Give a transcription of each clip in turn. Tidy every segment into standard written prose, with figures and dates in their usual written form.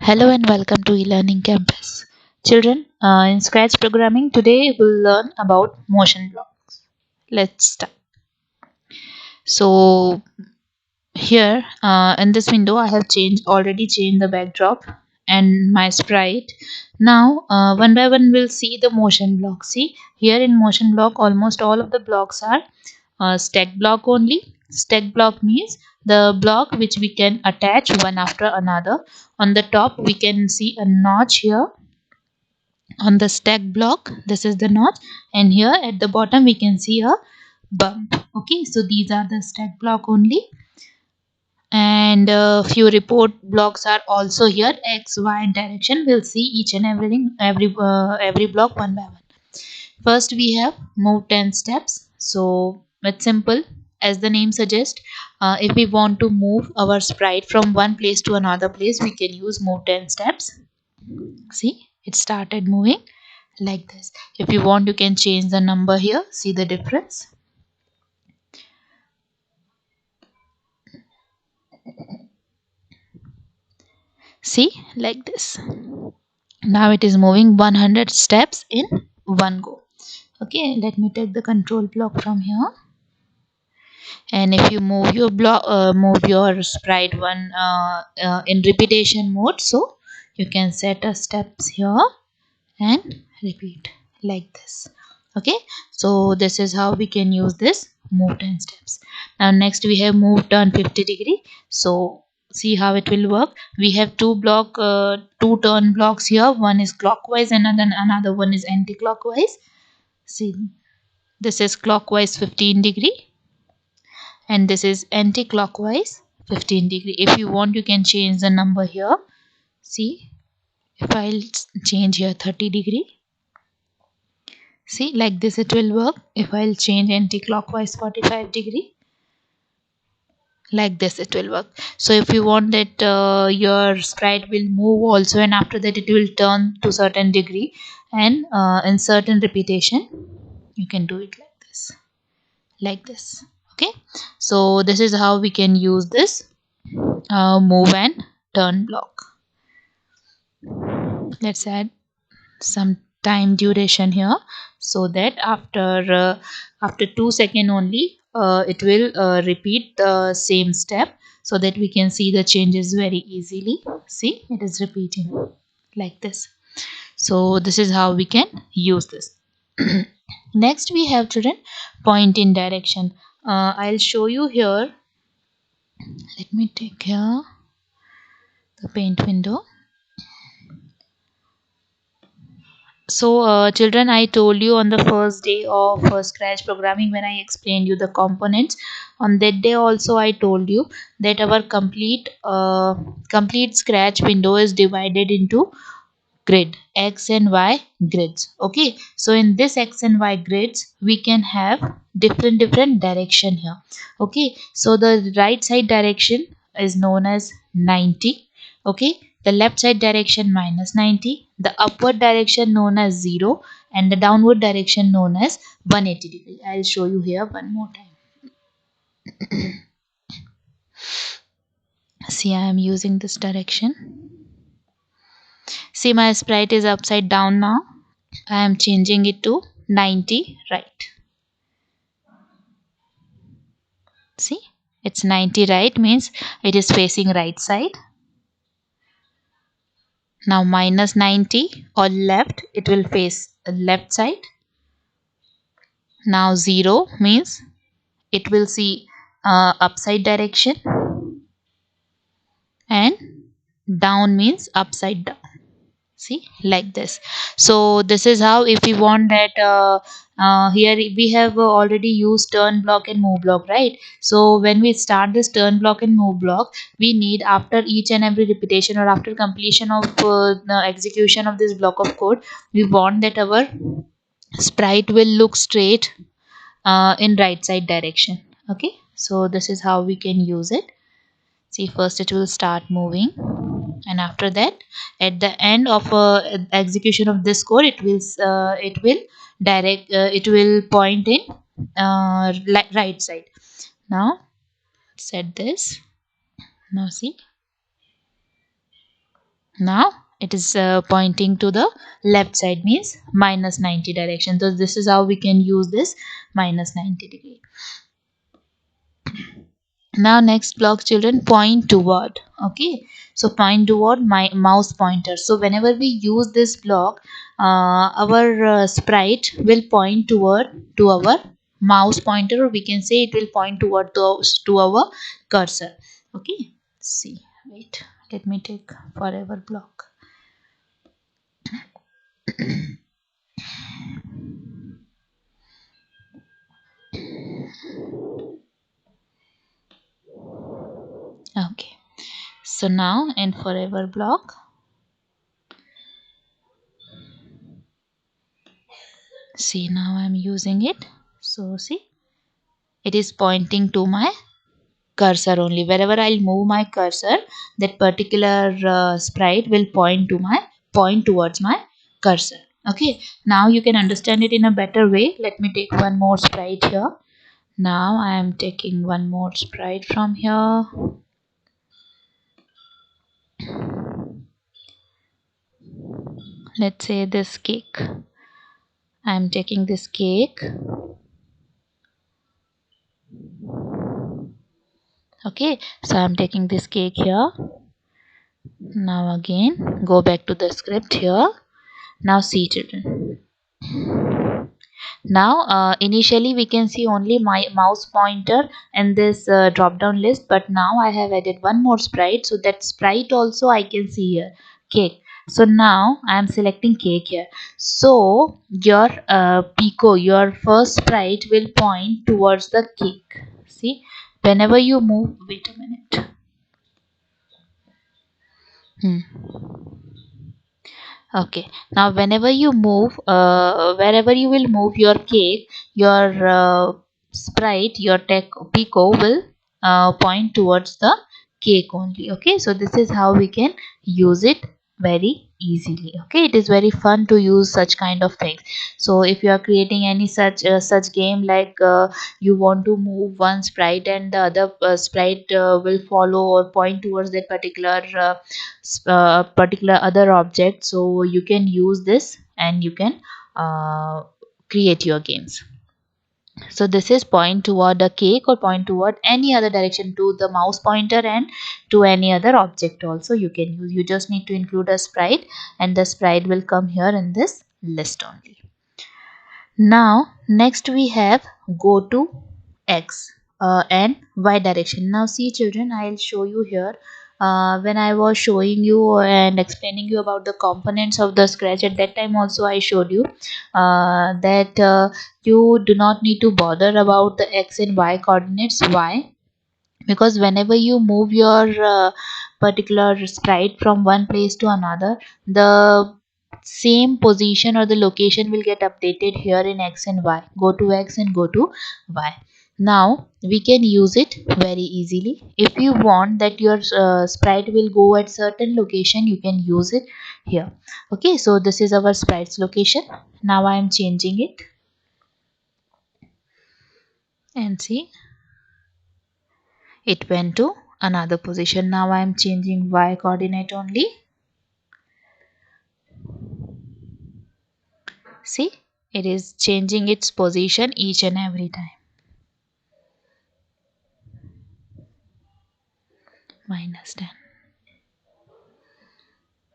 Hello and welcome to eLearning Campus. Children, in Scratch programming, today we'll learn about motion blocks. Let's start. So here in this window, I have already changed the backdrop and my sprite. Now one by one we'll see the motion block. See here in motion block, almost all of the blocks are stack block only. Stack block means the block which we can attach one after another. On the top we can see a notch here on the stack block. This is the notch, and here at the bottom we can see a bump. Okay, so these are the stack block only, and few report blocks are also here. X, y and direction. We'll see each and every block one by one. First we have move 10 steps. So it's simple, as the name suggests. If we want to move our sprite from one place to another place, we can use move 10 steps. See, it started moving like this. If you want, you can change the number here. See the difference. See, like this. Now it is moving 100 steps in one go. Okay, let me take the control block from here. And if you move your sprite one in repetition mode, so you can set a steps here and repeat like this. Okay, so this is how we can use this move 10 steps. Now next we have move turn 50 degree. So see how it will work. We have two turn blocks here. One is clockwise and another one is anti-clockwise. See, this is clockwise 15 degree and this is anti-clockwise 15 degree. If you want, you can change the number here. See, if I'll change here 30 degree, see, like this it will work. If I'll change anti-clockwise 45 degree, like this it will work. So if you want that your sprite will move also, and after that it will turn to certain degree and in certain repetition, you can do it like this. Okay, so this is how we can use this move and turn block. Let's add some time duration here, so that after 2 seconds only it will repeat the same step, so that we can see the changes very easily. See, it is repeating like this. So this is how we can use this. Next we have, children, point in direction. I'll show you here. Let me take here the paint window. So children, I told you on the first day of Scratch programming, when I explained you the components, on that day also I told you that our complete Scratch window is divided into grid, X and Y grids. Okay, so in this X and Y grids we can have different direction here. Okay, so the right side direction is known as 90. Okay, the left side direction minus 90, the upward direction known as 0, and the downward direction known as 180 degree. I'll show you here one more time. See, I am using this direction. See, my sprite is upside down now. I am changing it to 90 right. See, it's 90 right, means it is facing right side. Now minus 90 or left, it will face left side. Now 0 means it will see upside direction, and down means upside down. See, like this. So this is how, if we want that here we have already used turn block and move block, right? So when we start this turn block and move block, we need, after each and every repetition or after completion of the execution of this block of code, we want that our sprite will look straight in right side direction. Okay, so this is how we can use it. See, first it will start moving, and after that, at the end of execution of this code, it will point in right side. Now set this. Now see, Now it is pointing to the left side, means minus 90 direction. So this is how we can use this minus 90 degree. Now next block children, point toward. Okay, so point toward my mouse pointer. So whenever we use this block, our sprite will point toward to our mouse pointer, or we can say it will point toward to our cursor. Okay, see, wait, let me take forever block. Okay, so now in forever block, see, now I'm using it. So see, it is pointing to my cursor only. Wherever I'll move my cursor, that particular sprite will point towards my cursor. Okay, now you can understand it in a better way. Let me take one more sprite here. Now I am taking one more sprite from here. Let's say this cake. I am taking this cake. Okay, so I'm taking this cake here. Now again go back to the script here. Now see children, now initially we can see only my mouse pointer and this drop down list, but now I have added one more sprite, so that sprite also I can see here, cake. So now I am selecting cake here. So your pico, your first sprite will point towards the cake. See, whenever you move, wait a minute. Okay, now whenever you move, wherever you will move your cake, your sprite, your tech pico will point towards the cake only. Okay, so this is how we can use it very easily. Okay, it is very fun to use such kind of things. So if you are creating any such game, like you want to move one sprite and the other sprite will follow or point towards that particular other object, so you can use this and you can uh, create your games. So this is point toward a cake or point toward any other direction, to the mouse pointer and to any other object also you can use. You just need to include a sprite and the sprite will come here in this list only. Now next we have go to x and y direction. Now see children, I'll show you here. When I was showing you and explaining you about the components of the scratch, at that time also I showed you that you do not need to bother about the x and y coordinates. Why? Because whenever you move your particular sprite from one place to another, the same position or the location will get updated here in x and y. Go to x and go to y. Now we can use it very easily. If you want that your sprite will go at certain location, you can use it here. Okay, so this is our sprite's location. Now I am changing it and see, it went to another position. Now I am changing y coordinate only. See, it is changing its position each and every time. -10.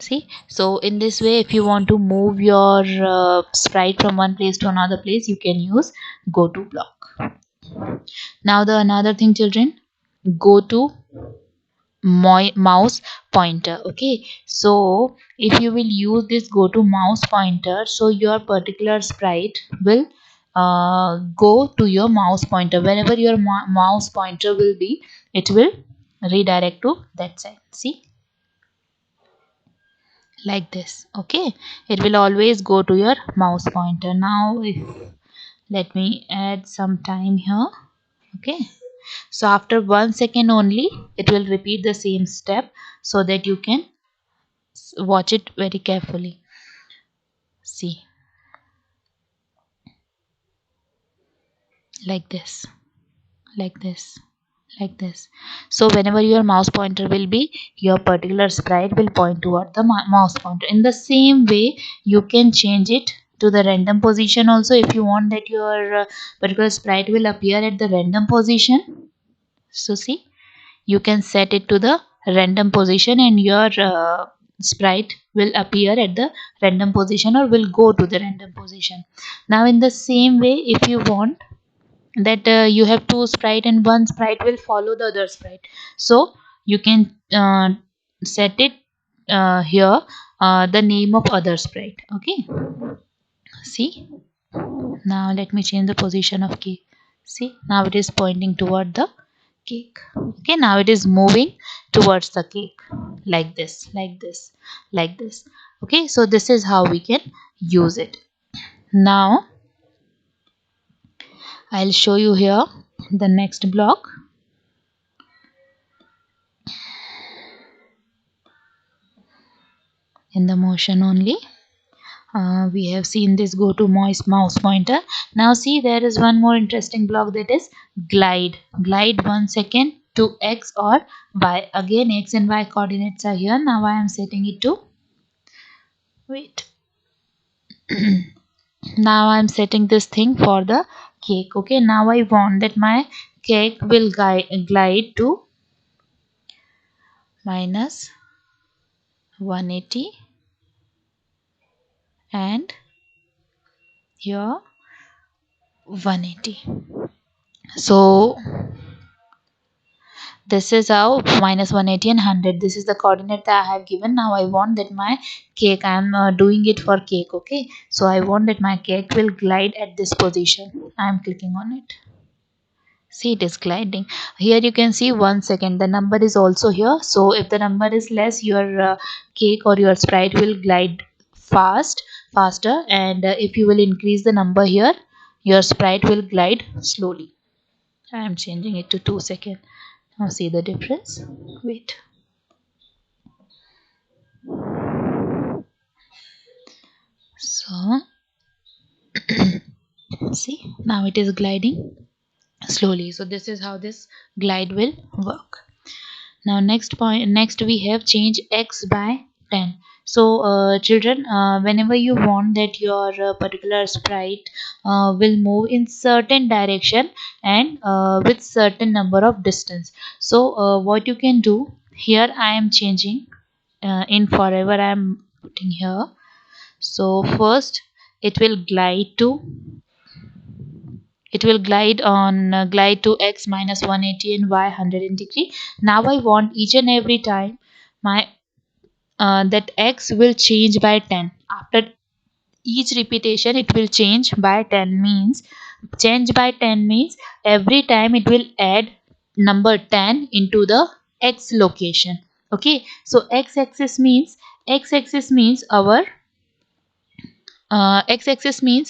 See, so in this way, if you want to move your sprite from one place to another place, you can use go to block. Now the another thing children, go to my mouse pointer. Okay, so if you will use this go to mouse pointer, so your particular sprite will go to your mouse pointer. Wherever your mouse pointer will be, it will redirect to that side. See, like this. Okay, it will always go to your mouse pointer. Now if, let me add some time here. Okay, so after 1 second only it will repeat the same step, so that you can watch it very carefully. See, like this, like this, like this. So whenever your mouse pointer will be, your particular sprite will point toward the mouse pointer. In the same way, you can change it to the random position also. If you want that your particular sprite will appear at the random position, so see, you can set it to the random position and your sprite will appear at the random position or will go to the random position. Now in the same way, if you want that you have two sprite and one sprite will follow the other sprite, so you can set it here the name of other sprite. Okay, see, now let me change the position of cake. See, now it is pointing toward the cake. Okay, now it is moving towards the cake, like this, like this, like this. Okay, so this is how we can use it. Now I'll show you here the next block. In the motion only, we have seen this go to mouse pointer. Now see, there is one more interesting block, that is glide 1 second to x or y. Again, x and y coordinates are here. Now I am setting it to, wait, now I am setting this thing for the cake. Okay, now I want that my cake will glide to minus 180 and here 180. So this is how minus 180 and 100, this is the coordinate that I have given. Now I want that my cake, I am doing it for cake. Okay, so I want that my cake will glide at this position. I am clicking on it. See, it is gliding. Here you can see 1 second, the number is also here. So if the number is less, your cake or your sprite will glide faster, and if you will increase the number here, your sprite will glide slowly. I am changing it to 2 seconds. Now see the difference. Wait. So see, now it is gliding slowly. So this is how this glide will work. Now next we have change x by 10. So children, whenever you want that your particular sprite will move in certain direction and with certain number of distance, so what you can do here, I am changing in forever, I am putting here. So first it will glide to x minus 180 and y 180. Now I want each and every time my that x will change by 10. After each repetition it will change by 10, means change by 10 means every time it will add number 10 into the x location. Okay, so x-axis means our x-axis means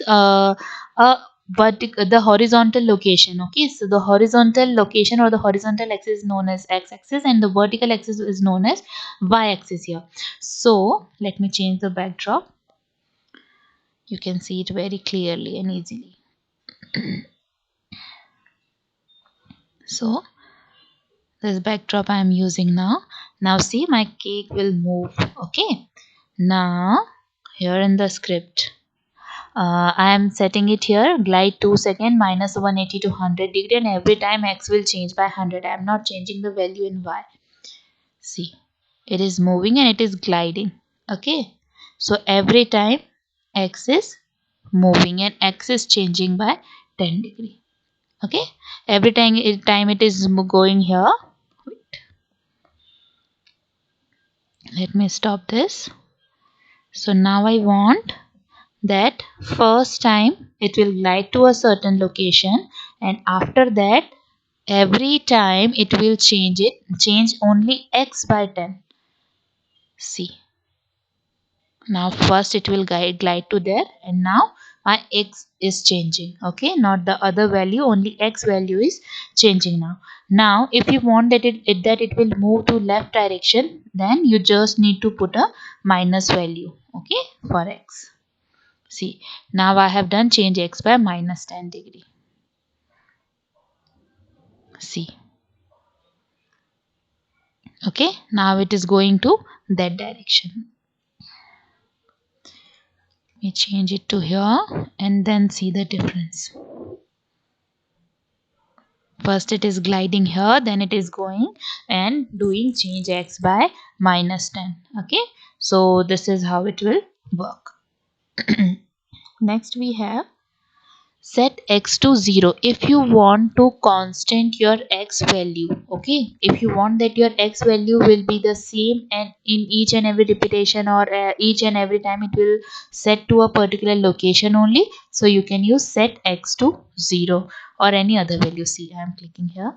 the horizontal location. Okay, so the horizontal location or the horizontal axis is known as x-axis and the vertical axis is known as y-axis here. So let me change the backdrop. You can see it very clearly and easily. So this backdrop I am using now. Now see, my cake will move. Okay, now here in the script, I am setting it here, glide 2 seconds minus 180 to 100 degree, and every time x will change by 100. I am not changing the value in y. See, it is moving and it is gliding. Okay, so every time x is moving and x is changing by 10 degree. Okay, every time it is going here. Wait, let me stop this. So now I want that first time it will glide to a certain location, and after that every time it will change only x by 10. See, now first it will glide to there, and now my x is changing. Okay, not the other value, only x value is changing now. Now if you want that it will move to left direction, then you just need to put a minus value, okay, for x. See, now I have done change x by minus 10 degree. See, Okay, now it is going to that direction. We change it to here and then see the difference. First it is gliding here, then it is going and doing change x by -10. Okay, so this is how it will work. Next we have set x to 0 if you want to constant your x value. Okay, if you want that your x value will be the same and in each and every repetition or each and every time it will set to a particular location only, so you can use set x to 0 or any other value. See, I am clicking here,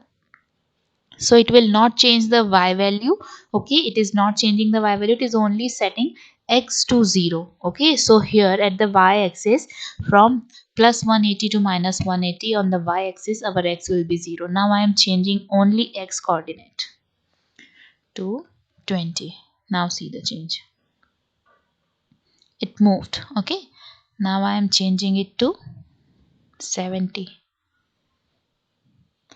so it will not change the y value. Okay, it is not changing the y value, it is only setting x to 0. Okay, so here at the y axis, from plus 180 to minus 180, on the y axis our x will be 0. Now I am changing only x coordinate to 20. Now see the change, it moved. Okay, now I am changing it to 70.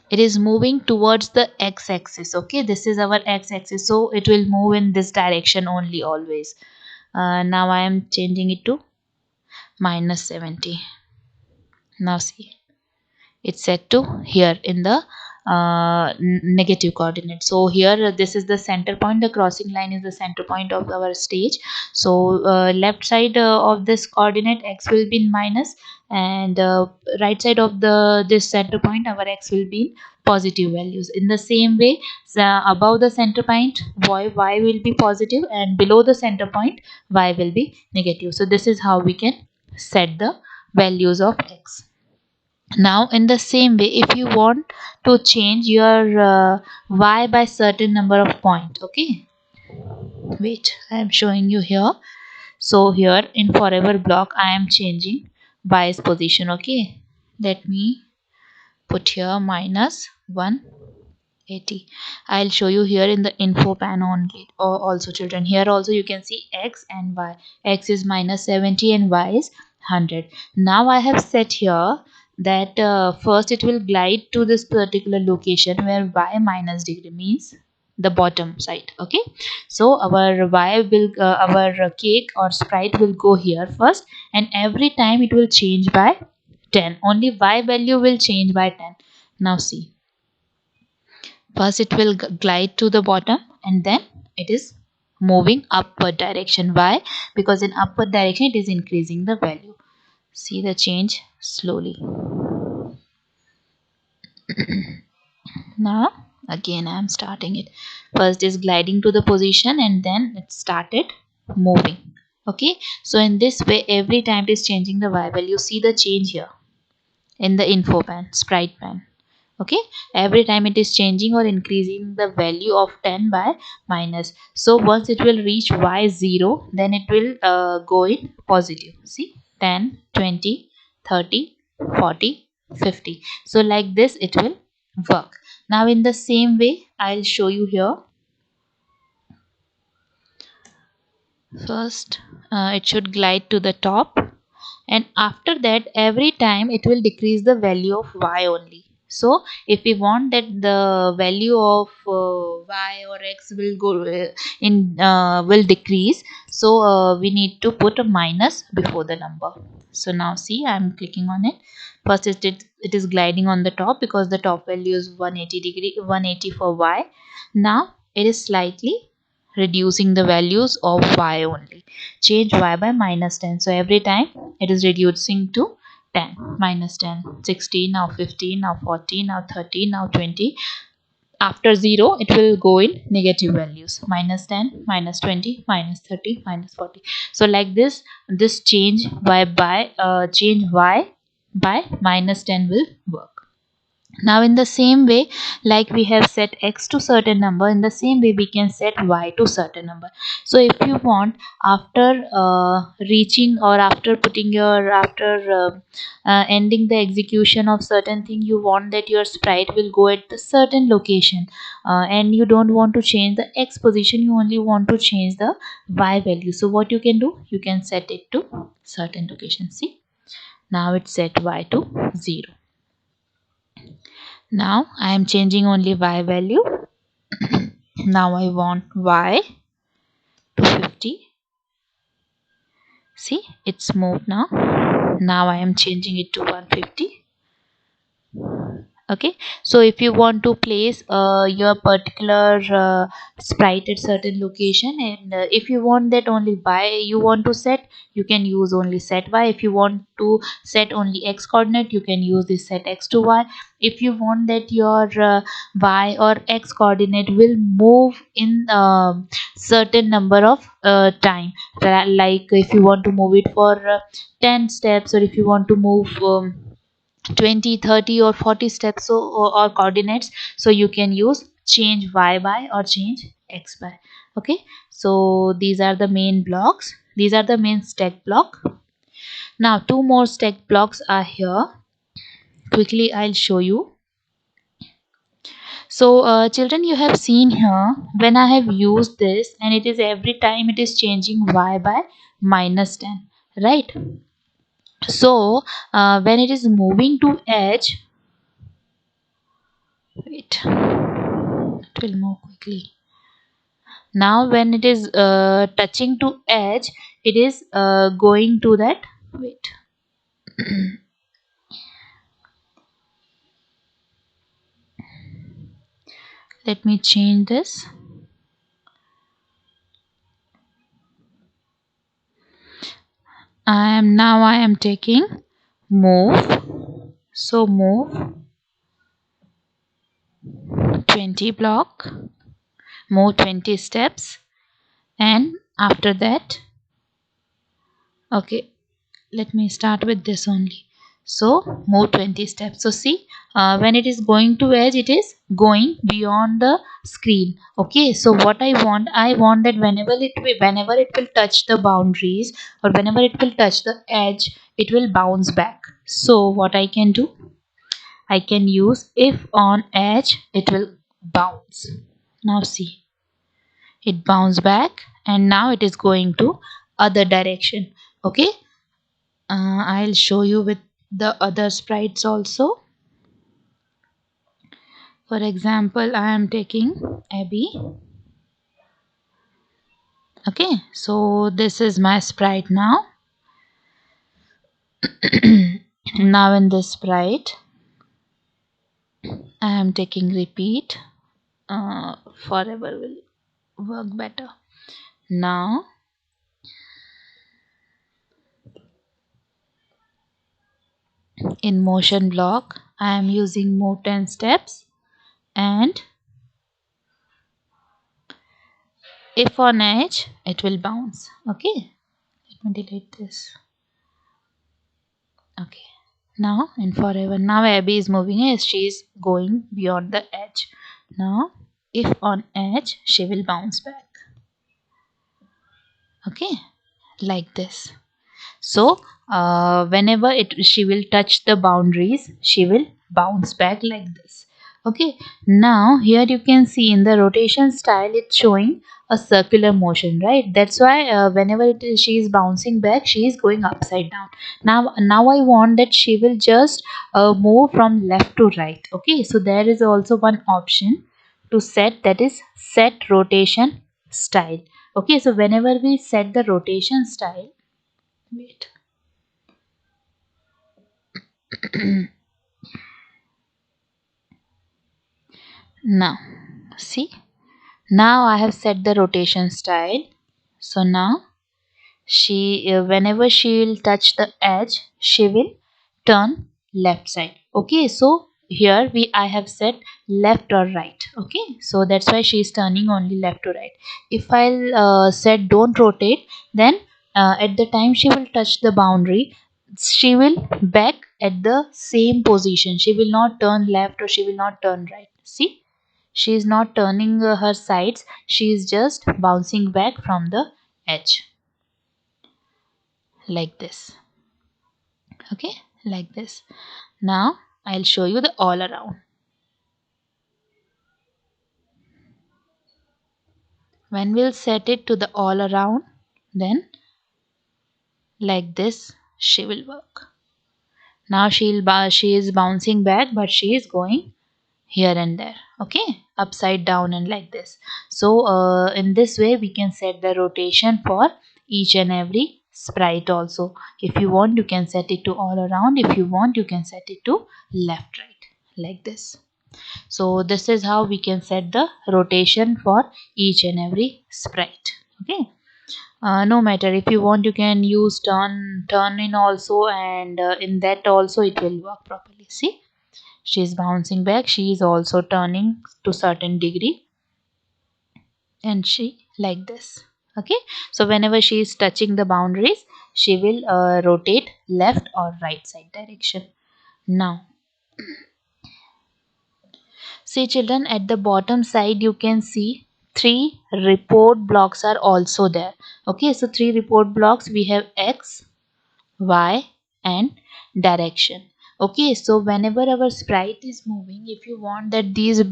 It is moving towards the x-axis. Okay, this is our x-axis, so it will move in this direction only always. Now I am changing it to -70. Now see, it's set to here in the negative coordinate. So here this is the center point, the crossing line is the center point of our stage. So left side of this coordinate x will be in minus, and right side of the this center point our x will be in positive values. In the same way, above the center point y will be positive, and below the center point y will be negative. So this is how we can set the values of x. Now in the same way, if you want to change your y by certain number of point, okay, wait, I am showing you here. So here in forever block I am changing y's position. Okay, let me put here -180. I'll show you here in the info pan only, or also children, here also you can see x and y. X is -70 and y is 100. Now I have set here that first it will glide to this particular location where y minus degree means the bottom side. Okay, so our y will our cake or sprite will go here first, and every time it will change by 10. Only y value will change by 10. Now see, first it will glide to the bottom and then it is moving upward direction. Why? Because in upward direction it is increasing the value. See the change slowly. Now again I am starting it. First is gliding to the position and then it started moving. Okay, so in this way every time it is changing the y value. See the change here in the info pan, sprite pan. Okay, every time it is changing or increasing the value of 10 by minus. So once it will reach y0, then it will go in positive. See, 10, 20, 30, 40, 50. So like this it will work. Now in the same way I'll show you here. First it should glide to the top, and after that every time it will decrease the value of y only. So if we want that the value of y or x will go will decrease, so we need to put a minus before the number. So now see, I am clicking on it. First it is gliding on the top because the top value is 180 for y. Now it is slightly reducing the values of y only. Change y by -10. So every time it is reducing to 10, -10, 16, now 15, now 14, now 30, now 20. After 0 it will go in negative values, -10, -20, -30, -40. So like this change y by -10 will work. Now in the same way, like we have set x to certain number, in the same way we can set y to certain number. So if you want, after reaching or after putting your ending the execution of certain thing, you want that your sprite will go at the certain location, and you don't want to change the x position, you only want to change the y value. So what you can do, you can set it to certain location. See, now it's set y to 0. Now I am changing only y value. Now I want y to 50. See, it's moved now. Now I am changing it to 150. Okay, so if you want to place your particular sprite at certain location, and if you want that only y you want to set, you can use only set y. If you want to set only x coordinate, you can use this set x to y. If you want that your y or x coordinate will move in certain number of time, like if you want to move it for 10 steps, or if you want to move 20, 30 or 40 steps, so or coordinates, so you can use change y by or change x by. Okay, so these are the main blocks, these are the main stack block. Now two more stack blocks are here, quickly I'll show you. So children, you have seen here when I have used this, and it is every time it is changing y by -10, right? So when it is moving to edge, wait, it will move quickly. Now when it is touching to edge, it is going to that, wait, let me change this. I am taking move, so move 20 block, move 20 steps, and after that, okay, let me start with this only. So move 20 steps. So see, when it is going to edge, it is going beyond the screen. Okay, so what I want that whenever it will touch the boundaries, or whenever it will touch the edge, it will bounce back. So what I can do, I can use if on edge it will bounce. Now see, it bounced back, and now it is going to other direction. Okay, I'll show you with the other sprites also. For example, I am taking Abby. Okay, so this is my sprite now. Now in this sprite, I am taking repeat. Forever will work better. Now in motion block, I am using move 10 steps, and if on edge, it will bounce. Okay, let me delete this. Okay, now in forever, now Abby is moving as she is going beyond the edge. Now if on edge, she will bounce back. Okay, like this. So whenever she will touch the boundaries, she will bounce back like this. Okay, now here you can see in the rotation style, it's showing a circular motion, right? That's why whenever she is bouncing back, she is going upside down. Now I want that she will just move from left to right. Okay, so there is also one option to set, that is set rotation style. Okay, so whenever we set the rotation style, wait, now see, now I have set the rotation style. So now she whenever she will touch the edge, she will turn left side. Okay, so here I have set left or right. Okay, so that's why she is turning only left to right. If I'll set don't rotate, then at the time she will touch the boundary, she will back at the same position. She will not turn left, or she will not turn right. See, she is not turning her sides, she is just bouncing back from the edge, like this. Okay, like this. Now I'll show you the all around. When we'll set it to the all around, then like this she will work. Now she is bouncing back, but she is going here and there. Okay, upside down and like this. So in this way we can set the rotation for each and every sprite also. If you want, you can set it to all around. If you want, you can set it to left, right, like this. So this is how we can set the rotation for each and every sprite. Okay. No matter, if you want, you can use turn in also, and in that also it will work properly. See, she is bouncing back, she is also turning to certain degree, and she like this. Okay, so whenever she is touching the boundaries, she will rotate left or right side direction. Now see children, at the bottom side you can see three report blocks are also there. Okay, so three report blocks, we have X, Y and direction. Okay, so whenever our sprite is moving, if you want that these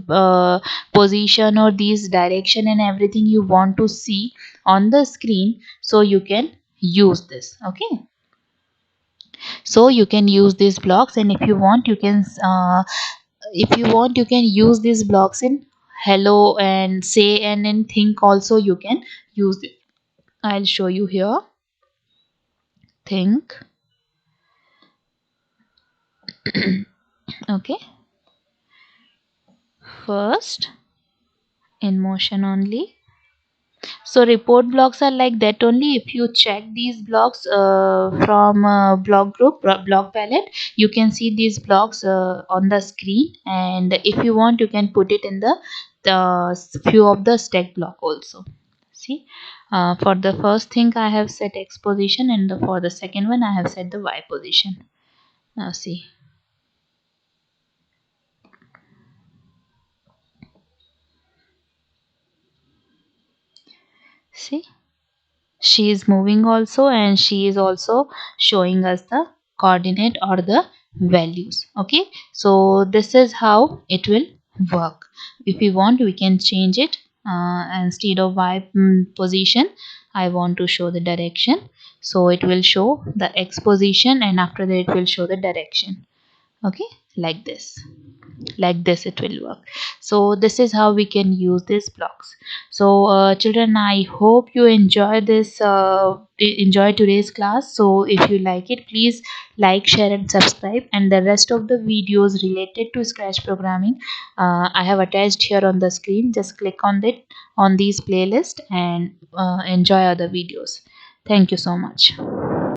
position or these direction and everything you want to see on the screen, so you can use this. Okay, so you can use these blocks, and if you want, you can use these blocks in hello and say and in think also you can use it. I'll show you here. Think. Okay, first in motion only. So report blocks are like that only. If you check these blocks from block group, block palette, you can see these blocks on the screen, and if you want, you can put it in the few of the stack block also. See, for the first thing I have set X position, and for the second one I have set the Y position. Now see, see, she is moving also, and she is also showing us the coordinate or the values. Okay, so this is how it will work. If we want, we can change it. Instead of Y position, I want to show the direction, so it will show the X position, and after that it will show the direction. Okay, like this, like this it will work. So this is how we can use these blocks. So children, I hope you enjoy today's class. So if you like it, please like, share and subscribe, and the rest of the videos related to scratch programming I have attached here on the screen. Just click on it, on these playlist, and enjoy other videos. Thank you so much.